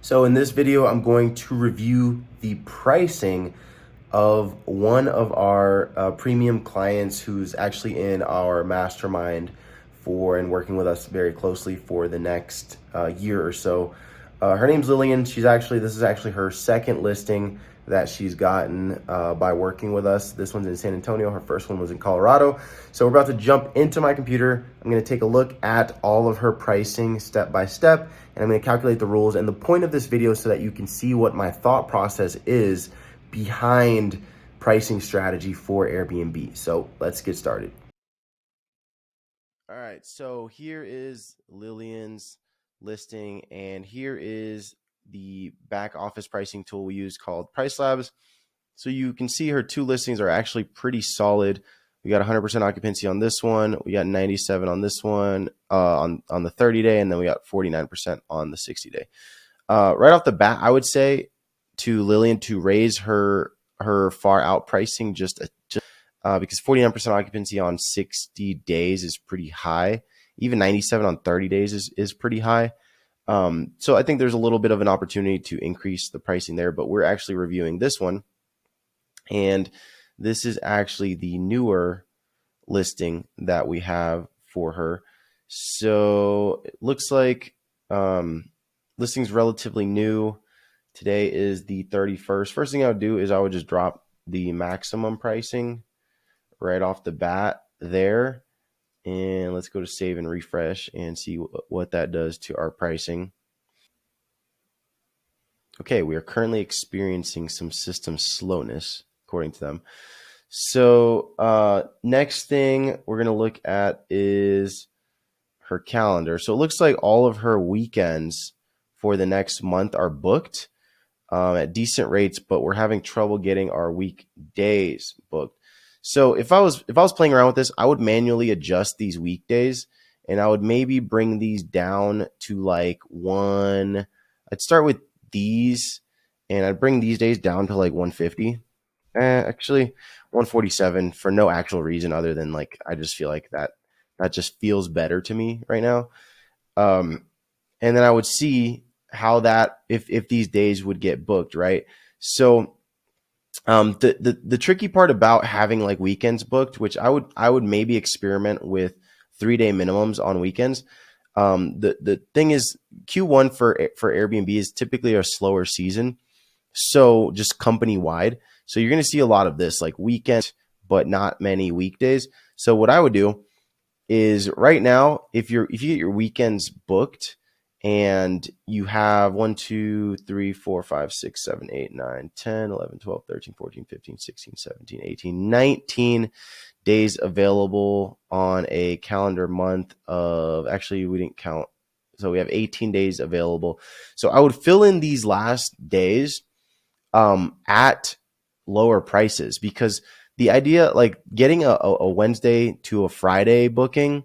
So in this video, I'm going to review the pricing of one of our premium clients who's actually in our mastermind for and working with us very closely for the next year or so. Her name's Lillian. This is actually her second listing that she's gotten by working with us. This one's in San Antonio. Her first one was in Colorado. So we're about to jump into my computer. I'm going to take a look at all of her pricing step by step, and I'm going to calculate the rules. And the point of this video is so that you can see what my thought process is behind pricing strategy for Airbnb. So let's get started. All right, so here is Lillian's listing, and here is the back office pricing tool we use called Price Labs. So you can see her two listings are actually pretty solid. We got 100% occupancy on this one. We got 97 on this one on the 30-day, and then we got 49% on the 60-day. Right off the bat, I would say to Lillian to raise her far out pricing just because 49% occupancy on 60 days is pretty high. Even 97 on 30 days is pretty high. So I think there's a little bit of an opportunity to increase the pricing there, but we're actually reviewing this one. And this is actually the newer listing that we have for her. So it looks like listing's relatively new. Today is the 31st. First thing I would do is I would just drop the maximum pricing right off the bat there. And let's go to save and refresh and see what that does to our pricing. Okay, we are currently experiencing some system slowness, according to them. So next thing we're going to look at is her calendar. So it looks like all of her weekends for the next month are booked at decent rates, but we're having trouble getting our weekdays booked. So if I was playing around with this, I would manually adjust these weekdays, and I would maybe bring these down to like one. I'd start with these, and I'd bring these days down to like 150. Actually, 147 for no actual reason other than like I just feel like that just feels better to me right now. And then I would see how that if these days would get booked, right? So the tricky part about having like weekends booked, which I would maybe experiment with 3-day minimums on weekends. The thing is Q1 for Airbnb is typically a slower season, so just company wide. So you're going to see a lot of this like weekend, but not many weekdays. So what I would do is right now, if you get your weekends booked and you have 1, 2, 3, 4, 5, 6, 7, 8, 9, 10, 11, 12, 13, 14, 15, 16, 17, 18, 19 days available on a calendar month of, actually, we didn't count. So we have 18 days available. So I would fill in these last days at lower prices, because the idea, like getting a Wednesday to a Friday booking,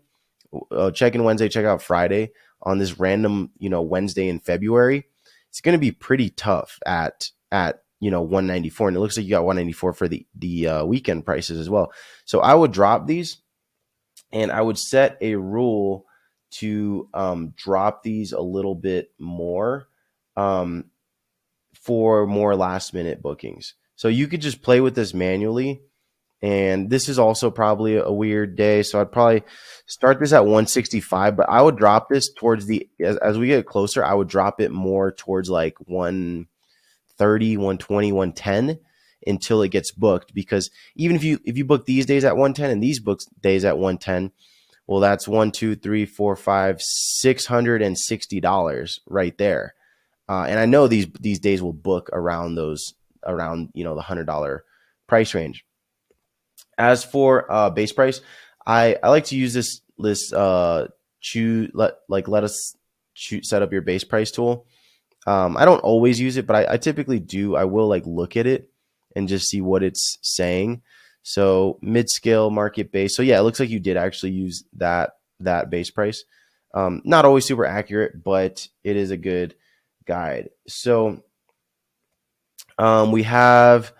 check in Wednesday, check out Friday on this random, Wednesday in February, it's going to be pretty tough at 194. And it looks like you got 194 for the weekend prices as well. So I would drop these, and I would set a rule to drop these a little bit more for more last minute bookings. So you could just play with this manually. And this is also probably a weird day. So I'd probably start this at 165, but I would drop this towards as we get closer, I would drop it more towards like 130, 120, 110 until it gets booked. Because even if you book these days at 110 and these books days at 110, well, that's 1, 2, 3, 4, 5, $660 right there. And I know these days will book around the $100 price range. As for base price, I like to use this let us set up your base price tool. I don't always use it, but I typically do. I will like look at it and just see what it's saying. So mid scale market base. So yeah, it looks like you did actually use that base price. Not always super accurate, but it is a good guide. So we have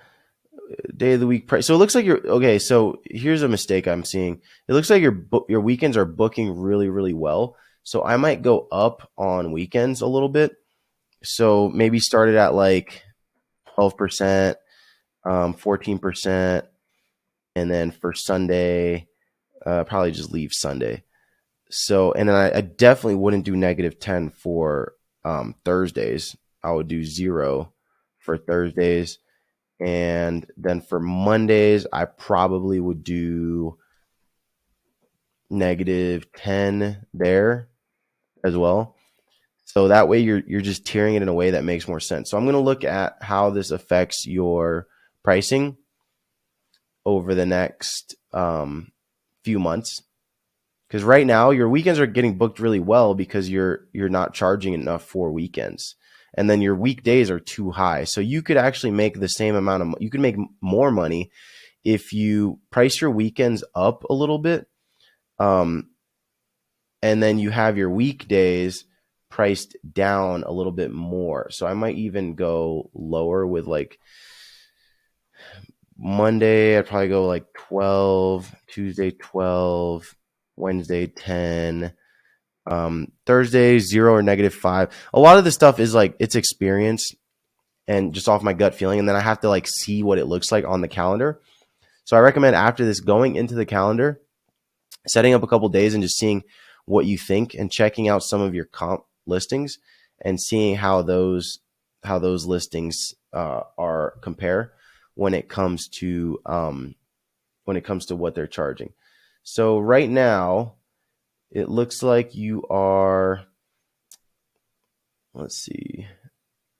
day of the week price. So it looks like you're okay. So here's a mistake I'm seeing. It looks like your weekends are booking really, really well. So I might go up on weekends a little bit So maybe start it at like 12%, 14%, and then for Sunday, probably just leave Sunday. So, and then I definitely wouldn't do -10 for Thursdays. I would do 0 for Thursdays. And then for Mondays, I probably would do -10 there as well. So that way you're just tiering it in a way that makes more sense. So I'm going to look at how this affects your pricing over the next few months. Because right now your weekends are getting booked really well because you're not charging enough for weekends, and then your weekdays are too high. So you could actually make the same amount of you could make more money if you price your weekends up a little bit, um, and then you have your weekdays priced down a little bit more. So I might even go lower with like Monday. I'd probably go like 12, Tuesday 12, Wednesday 10. Thursday 0 or -5. A lot of the stuff is like it's experience and just off my gut feeling, and then I have to like see what it looks like on the calendar. So I recommend after this going into the calendar, setting up a couple days and just seeing what you think and checking out some of your comp listings and seeing how those listings are compare when it comes to what they're charging. So right now it looks like you are, let's see,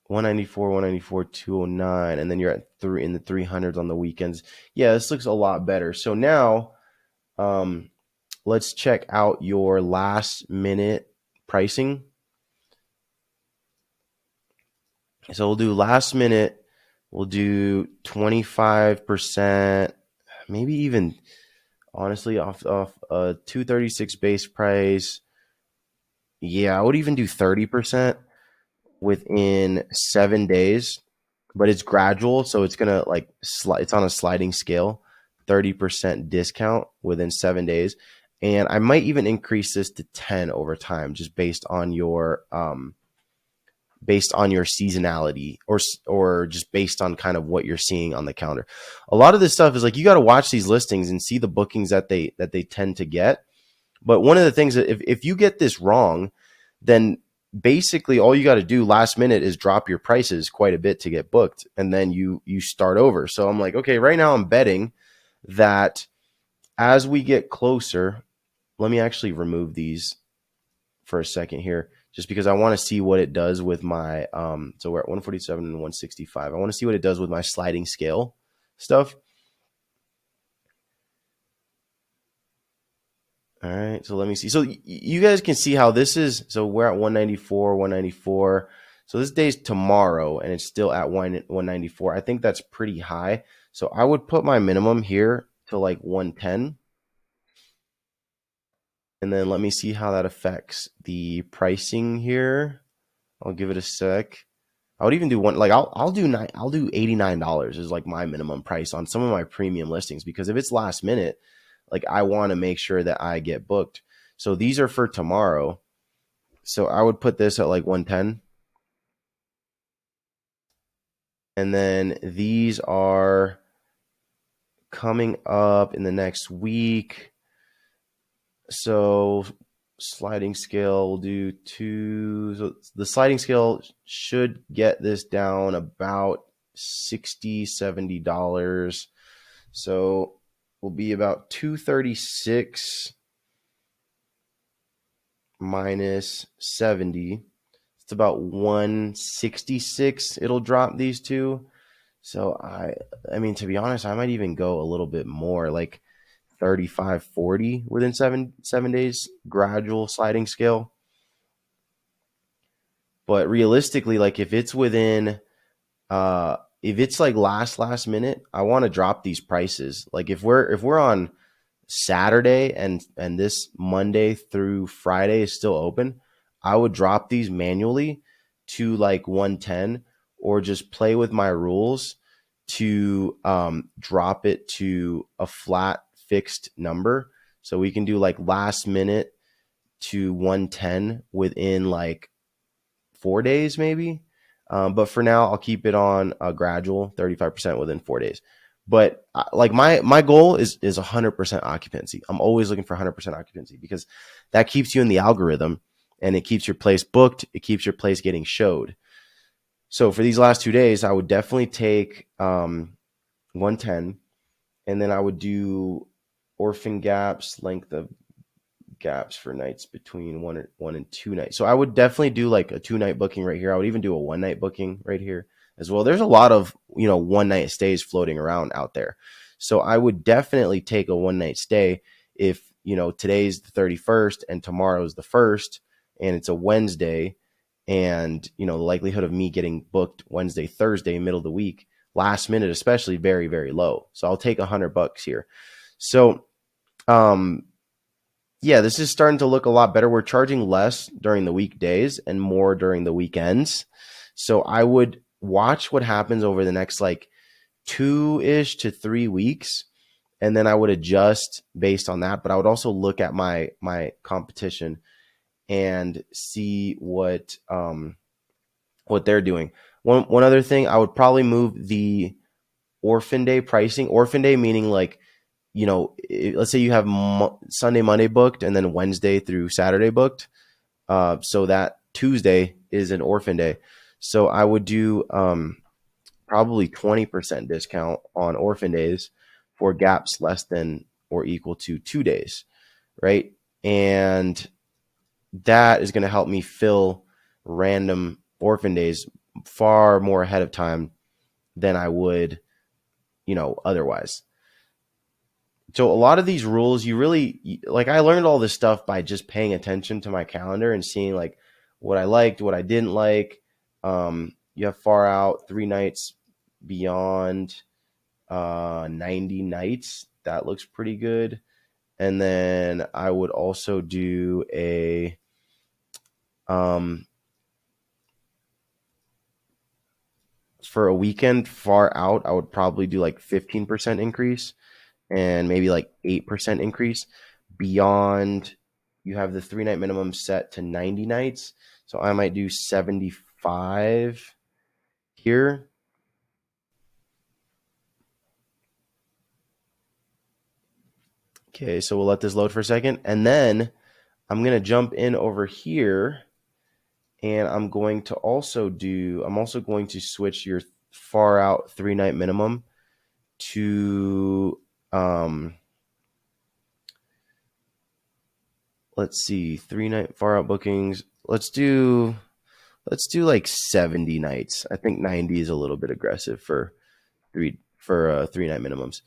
194, 194, 209, and then you're at in the 300s on the weekends. Yeah, this looks a lot better. So now, let's check out your last minute pricing. So we'll do last minute. We'll do 25%, maybe even honestly off a 236 base price. Yeah, I would even do 30% within 7 days, but it's gradual, so it's gonna like it's on a sliding scale. 30% discount within 7 days, and I might even increase this to 10 over time, just based on your seasonality, or just based on kind of what you're seeing on the calendar. A lot of this stuff is like you got to watch these listings and see the bookings that they tend to get. But one of the things that if you get this wrong, then basically all you got to do last minute is drop your prices quite a bit to get booked, and then you start over. So I'm like, okay, right now I'm betting that as we get closer, let me actually remove these for a second here, just because I want to see what it does with my so we're at 147 and 165. I want to see what it does with my sliding scale stuff. All right, so let me see. So you guys can see how this is. So we're at 194, 194. So this day's tomorrow, and it's still at 194. I think that's pretty high. So I would put my minimum here to like 110. And then let me see how that affects the pricing here. I'll give it a sec. I would even do one, like I'll do $89 is like my minimum price on some of my premium listings, because if it's last minute, like I want to make sure that I get booked. So these are for tomorrow. So I would put this at like 110. And then these are coming up in the next week. So sliding scale will do 2. So the sliding scale should get this down about $60-$70. So will be about 236 minus 70. It's about 166. It'll drop these two. So I mean, to be honest, I might even go a little bit more, like 35, 40 within 7 days, gradual sliding scale. But realistically, like if it's within if it's like last minute, I want to drop these prices. Like if we're on Saturday and this Monday through Friday is still open, I would drop these manually to like 110, or just play with my rules to drop it to a flat fixed number. So we can do like last minute to 110 within like 4 days maybe. But for now, I'll keep it on a gradual 35% within 4 days. But like my goal is 100% occupancy. I'm always looking for 100% occupancy because that keeps you in the algorithm and it keeps your place booked. It keeps your place getting showed. So for these last 2 days, I would definitely take 110, and then I would do orphan gaps, length of gaps for nights between one and 2 nights. So I would definitely do like a 2 night booking right here. I would even do a 1 night booking right here as well. There's a lot of, 1 night stays floating around out there. So I would definitely take a 1 night stay if, today's the 31st and tomorrow's the 1st and it's a Wednesday, and, the likelihood of me getting booked Wednesday, Thursday, middle of the week, last minute, especially, very, very low. So I'll take $100 here. So, yeah, this is starting to look a lot better. We're charging less during the weekdays and more during the weekends. So I would watch what happens over the next like 2-ish to 3 weeks, and then I would adjust based on that. But I would also look at my competition and see what they're doing. One other thing, I would probably move the orphan day pricing. Orphan day meaning like, let's say you have Sunday, Monday booked, and then Wednesday through Saturday booked. So that Tuesday is an orphan day. So I would do probably 20% discount on orphan days for gaps less than or equal to 2 days, right? And that is going to help me fill random orphan days far more ahead of time than I would, otherwise. So a lot of these rules, you really like. I learned all this stuff by just paying attention to my calendar and seeing like what I liked, what I didn't like. You have far out 3 nights beyond 90 nights. That looks pretty good. And then I would also do a for a weekend far out. I would probably do like 15% increase and maybe like 8% increase. Beyond, you have the 3 night minimum set to 90 nights. So I might do 75 here. Okay, so we'll let this load for a second. And then I'm going to jump in over here, and I'm also going to switch your far out 3 night minimum to, let's see, 3 night far out bookings. Let's do like 70 nights. I think 90 is a little bit aggressive for 3 night minimums.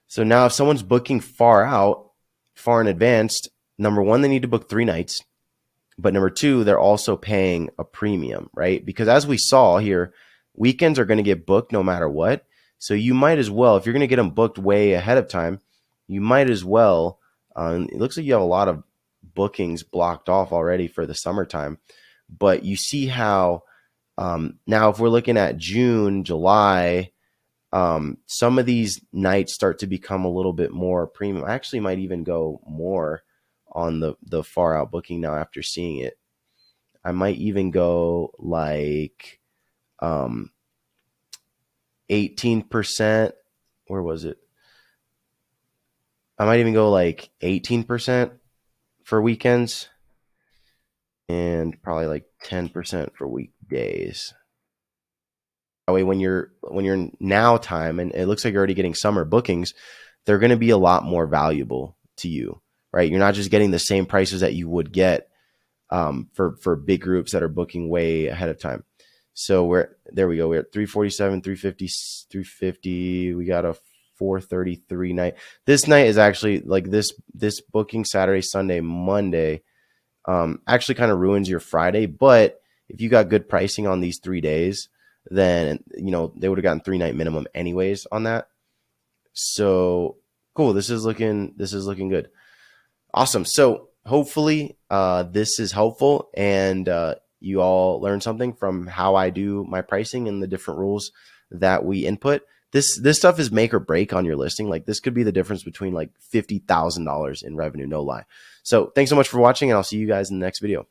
So now if someone's booking far out, far in advance, number one, they need to book 3 nights. But number two, they're also paying a premium, right? Because as we saw here, weekends are going to get booked no matter what. So you might as well, if you're going to get them booked way ahead of time, you might as well. It looks like you have a lot of bookings blocked off already for the summertime. But you see how now if we're looking at June, July, some of these nights start to become a little bit more premium. I actually might even go more on the far out booking now after seeing it. I might even go like 18%. Where was it? I might even go like 18% for weekends and probably like 10% for weekdays. That way, when you're now time and it looks like you're already getting summer bookings, they're going to be a lot more valuable to you, right? You're not just getting the same prices that you would get for big groups that are booking way ahead of time. So there we go. We're at 347, 350, 350. We got a 433 night. This night is actually like this booking Saturday, Sunday, Monday actually kind of ruins your Friday. But if you got good pricing on these 3 days, then they would have gotten 3 night minimum anyways on that. So cool. This is looking good. Awesome. So hopefully this is helpful and you all learned something from how I do my pricing and the different rules that we input. This stuff is make or break on your listing. Like this could be the difference between like $50,000 in revenue, no lie. So thanks so much for watching, and I'll see you guys in the next video.